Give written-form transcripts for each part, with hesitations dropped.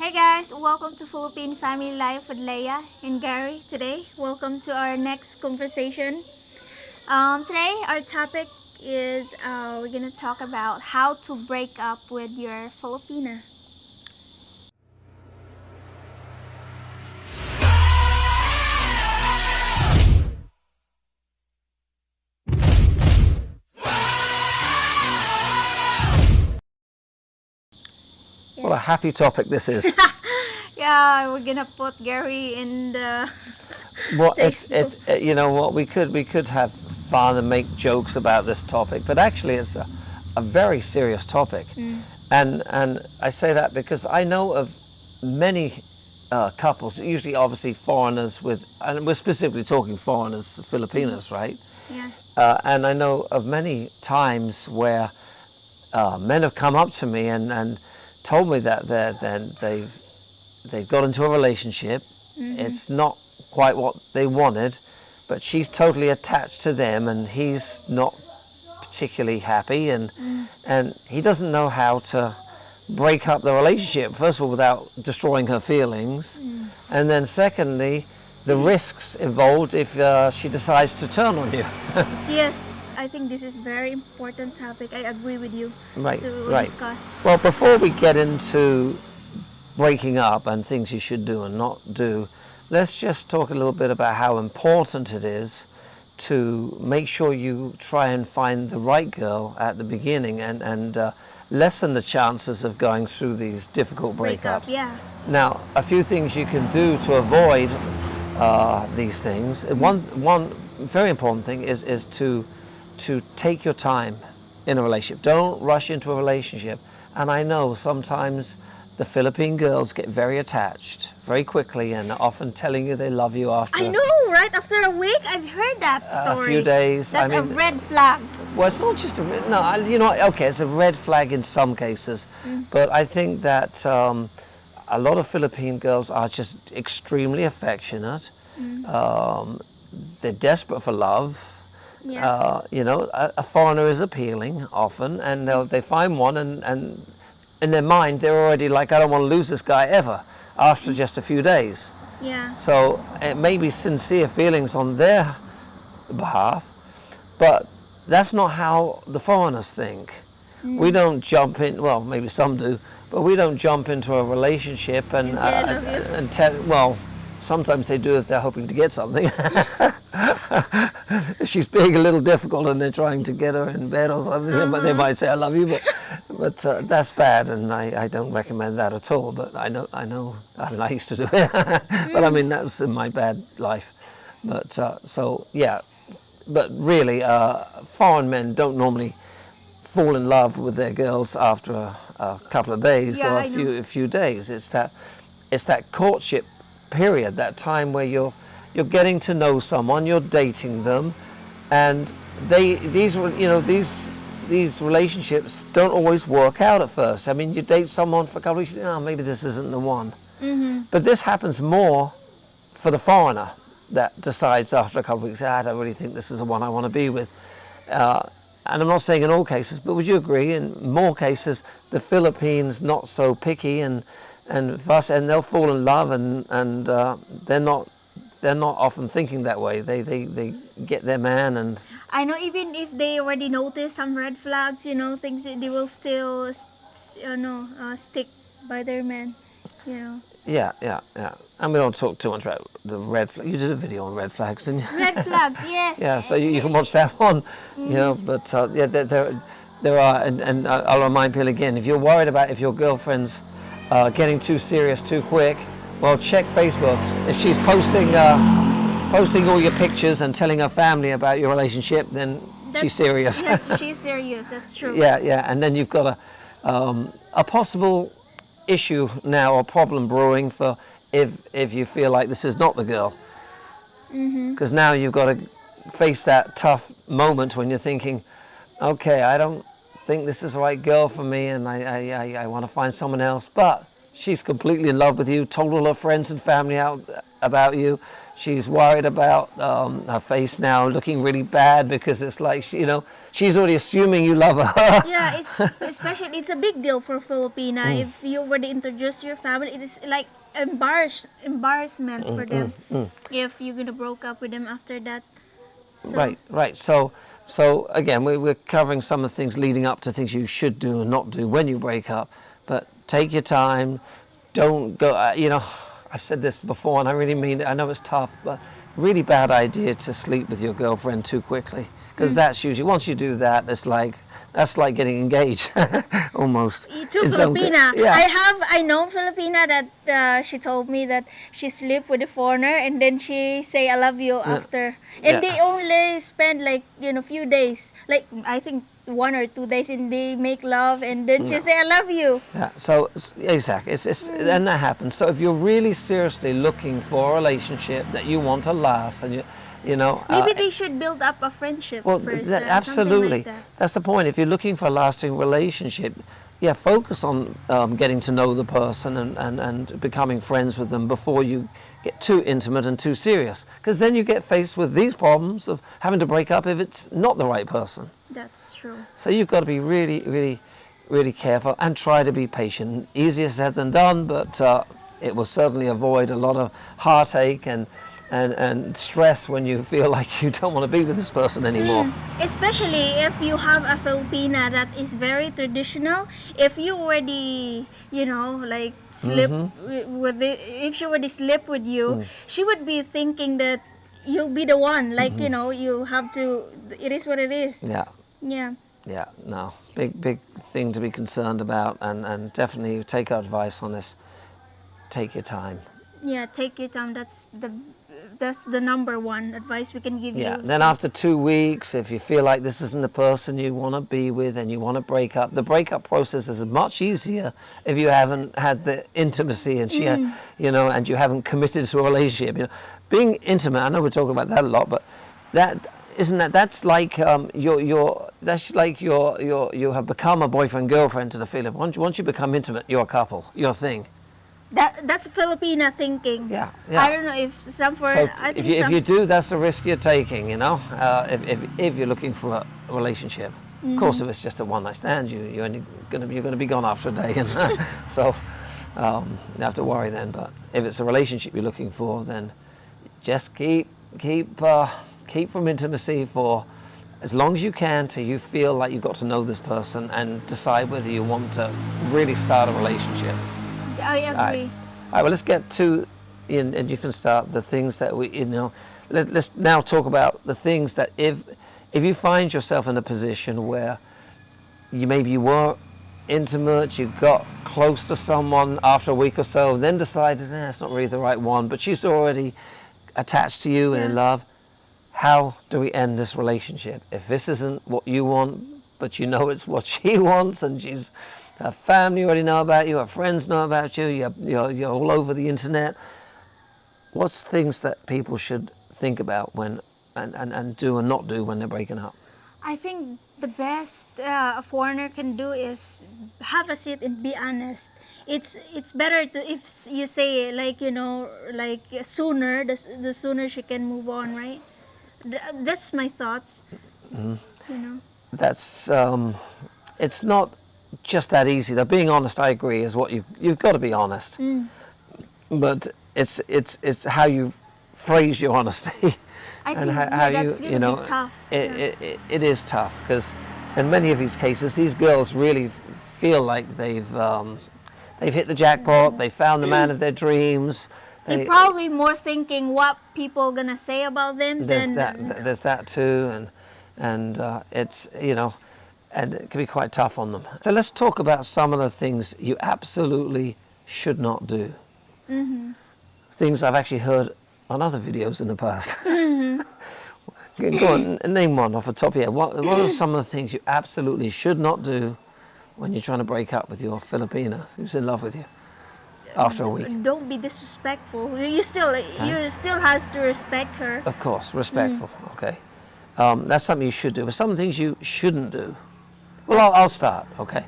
Hey guys, welcome to Philippine Family Life with Leah and Gary today. Welcome to our next conversation. Today our topic is we're gonna talk about how to break up with your Filipina. What a happy topic this is. Yeah, we're gonna put Gary in the Well, it's you know what, we could have fun and make jokes about this topic, but actually it's a very serious topic. And I say that because I know of many couples, usually obviously foreigners and we're specifically talking foreigners, Filipinos, right? yeah. And I know of many times where men have come up to me and told me that they've got into a relationship. It's not quite what they wanted, but she's totally attached to them and he's not particularly happy, and he doesn't know how to break up the relationship, first of all without destroying her feelings, and then secondly the risks involved if she decides to turn on you. Yes, I think this is very important topic. I agree with you Right, to right. discuss. Well, before we get into breaking up and things you should do and not do, let's just talk a little bit about how important it is to make sure you try and find the right girl at the beginning and lessen the chances of going through these difficult breakups. Yeah. Now, a few things you can do to avoid these things. One very important thing is to take your time in a relationship. Don't rush into a relationship. And I know sometimes the Philippine girls get very attached very quickly and often telling you they love you after I know, right? After a week, I've heard that story. a few days. That's I mean, a red flag. well, it's not just you know, okay, it's a red flag in some cases, but I think that a lot of Philippine girls are just extremely affectionate. They're desperate for love. Yeah. You know, a foreigner is appealing often, and they find one, and in their mind they're already like, I don't want to lose this guy ever after just a few days. Yeah. So it may be sincere feelings on their behalf, but that's not how the foreigners think. We don't jump in, well, maybe some do, but we don't jump into a relationship and well, sometimes they do if they're hoping to get something. If she's being a little difficult and they're trying to get her in bed or something, they might say I love you, but that's bad, and I don't recommend that at all. But I know. I mean, I used to do it, but I mean that was in my bad life. But so yeah, but really, foreign men don't normally fall in love with their girls after a couple of days or a few days. It's that courtship period, that time where you're getting to know someone, you're dating them, and these relationships don't always work out at first. I mean, you date someone for a couple of weeks, oh, maybe this isn't the one. But this happens more for the foreigner that decides after a couple of weeks, I don't really think this is the one I want to be with. And I'm not saying in all cases, but would you agree in more cases the Philippines not so picky and they'll fall in love and they're not often thinking that way. They get their man, and I know even if they already notice some red flags, you know, things that they will still, stick by their man, you know. Yeah. And we don't talk too much about the red flag. You did a video on red flags, didn't you? Red flags, yes. Yeah, so you can watch that one, you know. But yeah, there are, and I'll remind people again, if you're worried about if your girlfriend's getting too serious too quick, well, check Facebook. If she's posting all your pictures and telling her family about your relationship, then she's serious. Yes, she's serious. That's true. Yeah, and then you've got a possible issue now or problem brewing for if you feel like this is not the girl, because now you've got to face that tough moment when you're thinking, okay, I don't think this is the right girl for me, and I want to find someone else, but she's completely in love with you, told all her friends and family out about you. She's worried about her face now looking really bad because it's like, you know, she's already assuming you love her. Yeah, it's especially it's a big deal for Filipina if you already introduced your family. It is like embarrassment for them if you're gonna broke up with them after that. So, Right, right. So again, we're covering some of the things leading up to things you should do and not do when you break up. But take your time. Don't go. You know, I've said this before, and I really mean it. I know it's tough, but really bad idea to sleep with your girlfriend too quickly, because that's usually, once you do that, that's like getting engaged, almost. to In some Filipina. yeah. I know Filipina that she told me that she sleep with a foreigner and then she say I love you after. And Yeah. they only spend like, you know, few days. Like I think 1 or 2 days and they make love and then she say I love you. Yeah, so exactly, and that happens. So if you're really seriously looking for a relationship that you want to last, and you know, Maybe they should build up a friendship well, first. absolutely, Something like that. that's the point. If you're looking for a lasting relationship, yeah, focus on getting to know the person and becoming friends with them before you get too intimate and too serious. Because then you get faced with these problems of having to break up if it's not the right person. That's true. So you've got to be really, really, really careful and try to be patient. Easier said than done, but it will certainly avoid a lot of heartache and stress when you feel like you don't want to be with this person anymore. Especially if you have a Filipina that is very traditional. If you already, you know, like sleep with it, if she already slept with you, she would be thinking that you'll be the one. Like, you know, you have to, it is what it is. Yeah. Yeah. Yeah, no, big thing to be concerned about, and definitely take our advice on this. Take your time. Yeah, take your time. That's the number one advice we can give Yeah. you. Then after 2 weeks, if you feel like this isn't the person you want to be with and you want to break up, the breakup process is much easier if you haven't had the intimacy and you know, and you haven't committed to a relationship. You know, being intimate. I know we're talking about that a lot, but that's like you have become a boyfriend girlfriend to the feeling. Once you become intimate, you're a couple. You're a thing. That's Filipina thinking. Yeah. I don't know if some for. So I think if you do, that's the risk you're taking. You know, if you're looking for a relationship. Of course, if it's just a one night stand, you're gonna be gone after a day, and so you don't have to worry then. But if it's a relationship you're looking for, then just keep from intimacy for as long as you can till you feel like you've got to know this person and decide whether you want to really start a relationship. I agree. All right, well, let's get to, and you can start the things that we, you know, let's now talk about the things that if you find yourself in a position where you were intimate, you got close to someone after a week or so, then decided, it's not really the right one, but she's already attached to you and in love. How do we end this relationship? If this isn't what you want, but you know it's what she wants, and her family already know about you, her friends know about you, you're all over the internet. What's things that people should think about when and do and not do when they're breaking up? I think the best a foreigner can do is have a seat and be honest. It's better to if you say like, you know, like sooner the sooner she can move on, right? That's my thoughts. You know. That's it's not just that easy. Though being honest, I agree, is what you've got to be honest. But it's how you phrase your honesty. I And think how that's you gonna know be tough. it is tough because in many of these cases these girls really feel like they've hit the jackpot, they found the man of their dreams. They're probably more thinking what people gonna say about them than There's that too, and it's, you know, and it can be quite tough on them. So let's talk about some of the things you absolutely should not do. Things I've actually heard on other videos in the past. Go on, name one off the top of your head. What are some of the things you absolutely should not do when you're trying to break up with your Filipina who's in love with you after a week? Don't be disrespectful. You still has to respect her. Of course, respectful. Okay, that's something you should do. But some things you shouldn't do. Well, I'll start. Okay,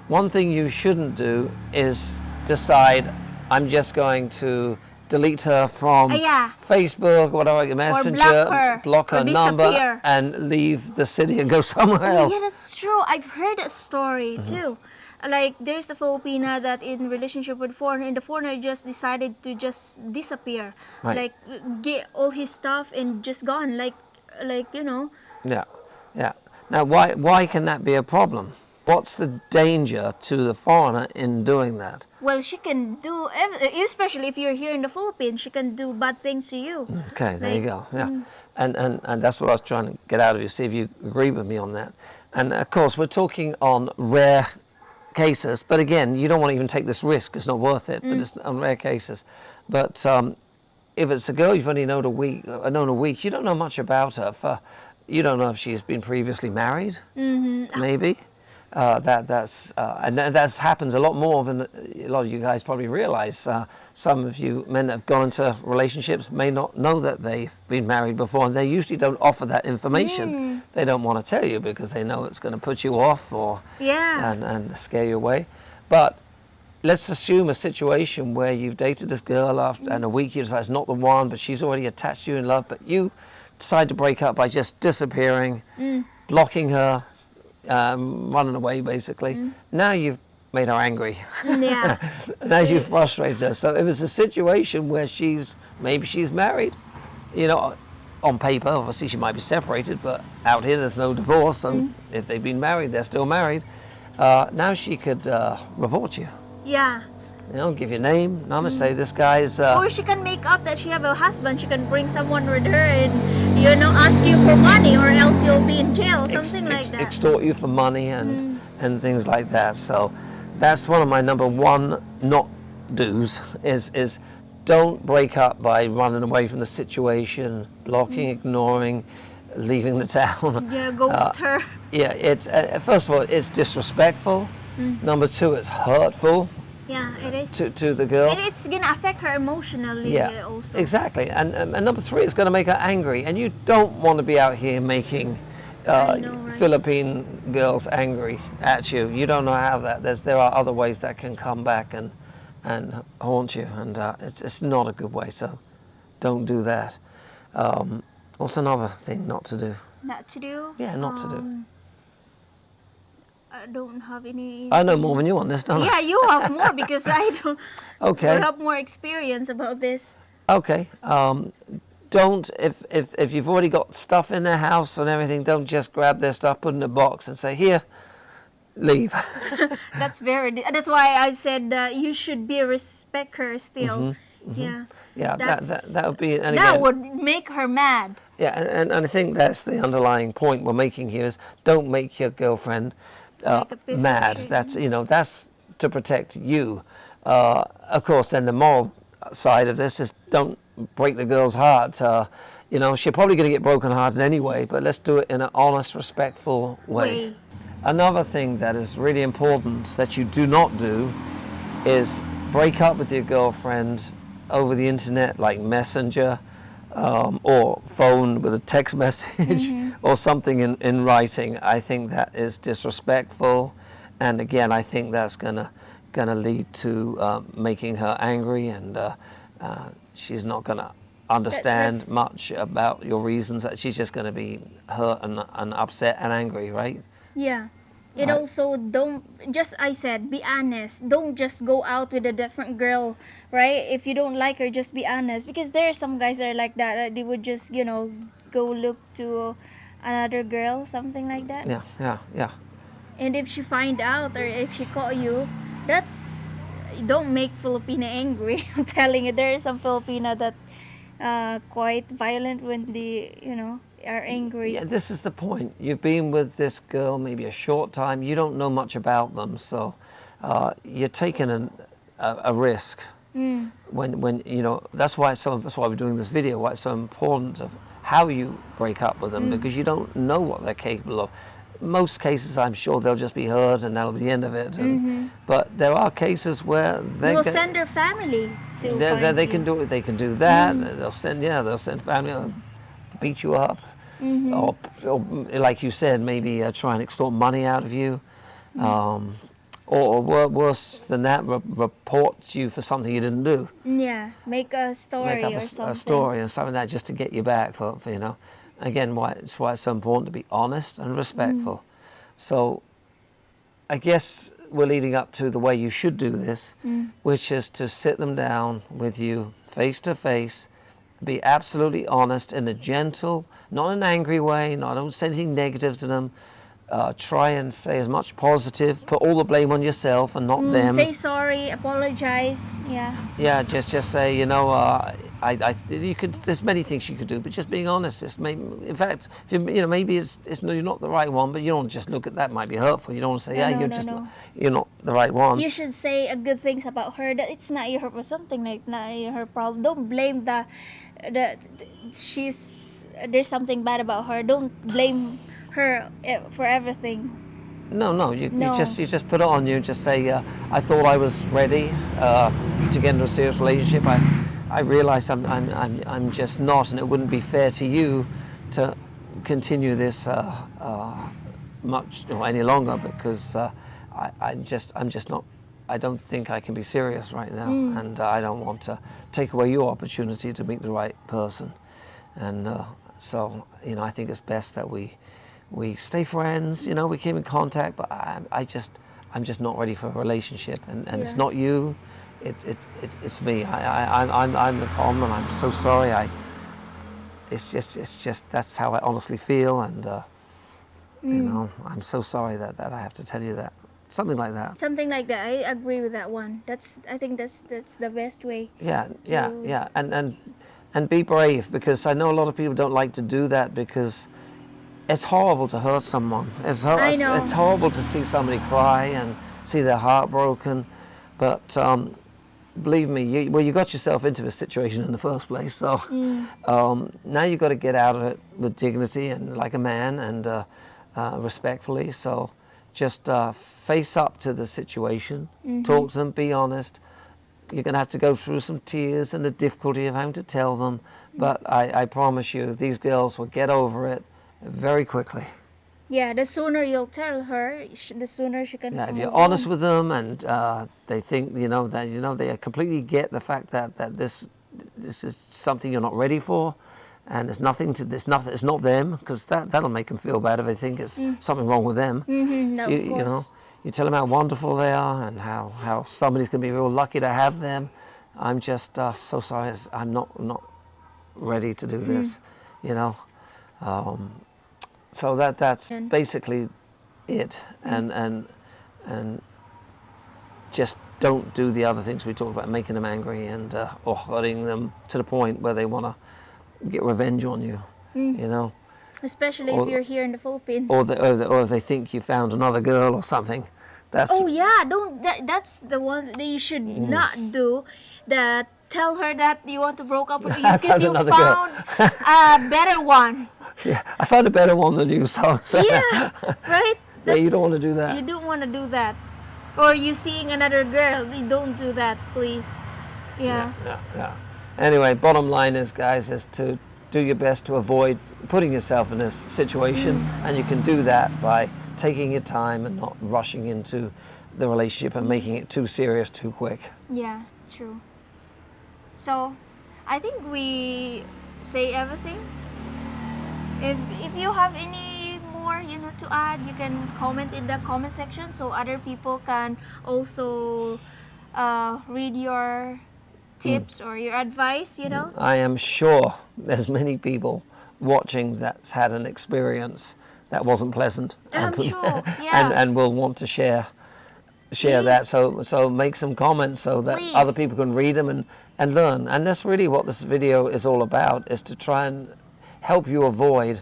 one thing you shouldn't do is decide I'm just going to delete her from Yeah. Facebook, whatever, Messenger, block her or number, disappear. and leave the city and go somewhere else. Yeah, that's true. I've heard a story too. Like there's a Filipina that in relationship with foreigner, and the foreigner just decided to just disappear, Right. like get all his stuff and just gone, like Yeah, yeah. Now, why can that be a problem? What's the danger to the foreigner in doing that? Well, she can do, especially if you're here in the Philippines, she can do bad things to you. Okay, there Like, you go. Yeah, and that's what I was trying to get out of you. See if you agree with me on that. And of course, we're talking on rare cases, but again, you don't want to even take this risk. It's not worth it. But it's on rare cases. But if it's a girl you've only known a week, you don't know much about her. You don't know if she's been previously married, maybe. And that happens a lot more than a lot of you guys probably realize. Some of you men that have gone into relationships may not know that they've been married before, and they usually don't offer that information. They don't want to tell you because they know it's going to put you off or and scare you away. But let's assume a situation where you've dated this girl and a week you decide it's not the one, but she's already attached to you in love, but you decide to break up by just disappearing, blocking her, running away basically. Now you've made her angry. Yeah. Now you've frustrated her. So if it's a situation where maybe she's married, on paper, obviously she might be separated, but out here there's no divorce, so if they've been married, they're still married. Now she could report you. Yeah. Give your name, number, say this guy's... Or she can make up that she have a husband. She can bring someone with her and, ask you for money, or else you'll be in jail, something like that. Extort you for money and things like that. So that's one of my number one not do's is don't break up by running away from the situation, blocking, ignoring, leaving the town. Yeah, ghost her. Yeah, it's first of all, it's disrespectful. Number two, it's hurtful. Yeah, it is. To the girl. And it's going to affect her emotionally also. Exactly. And number three, it's going to make her angry. And you don't want to be out here making know, right? Philippine girls angry at you. You don't know how there are other ways that can come back and haunt you. And it's not a good way. So don't do that. What's another thing not to do? Not to do? Yeah, not to do. I don't have any. I know more than you on this, don't I? Yeah, you have more because I don't. Okay. You have more experience about this. Okay. Don't if you've already got stuff in their house and everything, don't just grab their stuff, put it in a box, and say, "Here, leave." That's That's why I said you should respect her still. Yeah. Yeah, that would be. And that again, would make her mad. Yeah, and I think that's the underlying point we're making here is don't make your girlfriend mad. That's that's to protect you. Of course, then the moral side of this is don't break the girl's heart. She's probably going to get broken hearted anyway, but let's do it in an honest, respectful way. Another thing that is really important that you do not do is break up with your girlfriend over the internet, like Messenger, or phone with a text message or something in writing. I think that is disrespectful, and again, I think that's gonna lead to making her angry, and she's not gonna understand much about your reasons. That she's just gonna be hurt and upset and angry, right? Yeah. It also I said, be honest. Don't just go out with a different girl, right? If you don't like her, just be honest. Because there are some guys that are like that. They would just, go look to another girl, something like that. Yeah. And if she find out or if she caught you, don't make Filipina angry. I'm telling you, there are some Filipina that quite violent when they, are angry. Yeah, this is the point. You've been with this girl maybe a short time. You don't know much about them, so you're taking a risk. When that's why we're doing this video. Why it's so important of how you break up with them, because you don't know what they're capable of. Most cases, I'm sure they'll just be hurt and that'll be the end of it. But there are cases where they will send their family to. They can do it. They can do that. They'll send family, beat you up. Or like you said, maybe try and extort money out of you. or worse than that, report you for something you didn't do. Yeah, make a Make story up or a something. story and something like that just to get you back for you know. Again, why it's so important to be honest and respectful. So I guess we're leading up to the way you should do this, which is to sit them down with you face to face, be absolutely honest in a gentle, not an angry way, not don't say anything negative to them. Try and say as much positive, put all the blame on yourself and not them. Say sorry, apologize. Yeah. Yeah, just say, you know, you could. There's many things you could do, but just being honest. Just maybe, in fact, if you know, maybe it's you're not the right one, but you don't just look at that. Might be hurtful. You don't want to say, No, yeah, no, you're no, just no. you're not the right one. You should say good things about her, that it's not your or something like not her problem. Don't blame the she's there's something bad about her. Don't blame her for everything. No, you No. you just put it on you. Just say, I thought I was ready to get into a serious relationship. I realized I'm just not, and it wouldn't be fair to you to continue this much any longer because I'm just not. I don't think I can be serious right now, and I don't want to take away your opportunity to meet the right person. And so, you know, I think it's best that we stay friends. You know, we keep in contact, but I'm just not ready for a relationship, and it's Yeah. not you. It's me. I'm the problem, and I'm so sorry. It's just that's how I honestly feel, and you know, I'm so sorry that I have to tell you that. Something like that. Something like that. I agree with that one. I think that's the best way. Yeah. And be brave, because I know a lot of people don't like to do that because it's horrible to hurt someone. I know. It's horrible to see somebody cry and see their heart broken. But believe me, you got yourself into this situation in the first place. So now you've got to get out of it with dignity and like a man and respectfully. So just face up to the situation, talk to them, be honest. You're going to have to go through some tears and the difficulty of having to tell them. But I promise you, these girls will get over it very quickly. Yeah, the sooner you'll tell her, the sooner she can. Yeah, if you're move honest on. with them and they think, you know, that they completely get the fact that this is something you're not ready for, and it's not them, because that'll make them feel bad if they think it's something wrong with them. No, So of you know, course. you tell them how wonderful they are and how somebody's going to be real lucky to have them. I'm just so sorry. I'm not ready to do this, you know. So that's basically it, and just don't do the other things we talked about, making them angry and or hurting them to the point where they want to get revenge on you, you know, Especially Or- if you're here in the Philippines. or if they think you found another girl or something. That's Oh yeah, don't that's the one that you should not do. That tell her that you want to break up with you I because found you another girl. found a better one. yeah, I found a better one than you, so Yeah, right? yeah, you That's- don't want to do that. You don't want to do that. Or you seeing another girl, you don't do that, please. Yeah. Yeah. Anyway, bottom line is, guys, is to do your best to avoid putting yourself in this situation, and you can do that by taking your time and not rushing into the relationship and making it too serious too quick. Yeah, true. So, I think we say everything. If you have any more, to add, you can comment in the comment section so other people can also read your tips or your advice. I am sure there's many people watching that's had an experience that wasn't pleasant, I'm sure. Yeah. and will want to share that. Please. So make some comments so that Please. other people can read them and learn. And that's really what this video is all about: is to try and help you avoid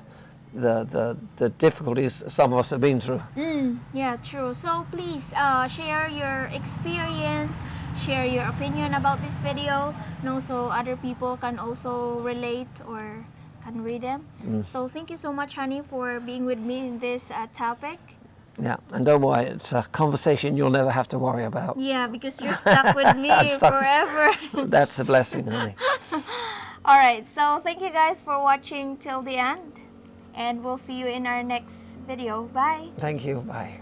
the difficulties some of us have been through. Yeah, true. So please share your experience, share your opinion about this video, so other people can also relate or can read them. So thank you so much, honey, for being with me in this topic. Yeah, and don't worry, it's a conversation you'll never have to worry about. Yeah, because you're stuck with me stuck. forever. That's a blessing, honey. Alright, so thank you guys for watching till the end. And we'll see you in our next video. Bye. Thank you. Bye.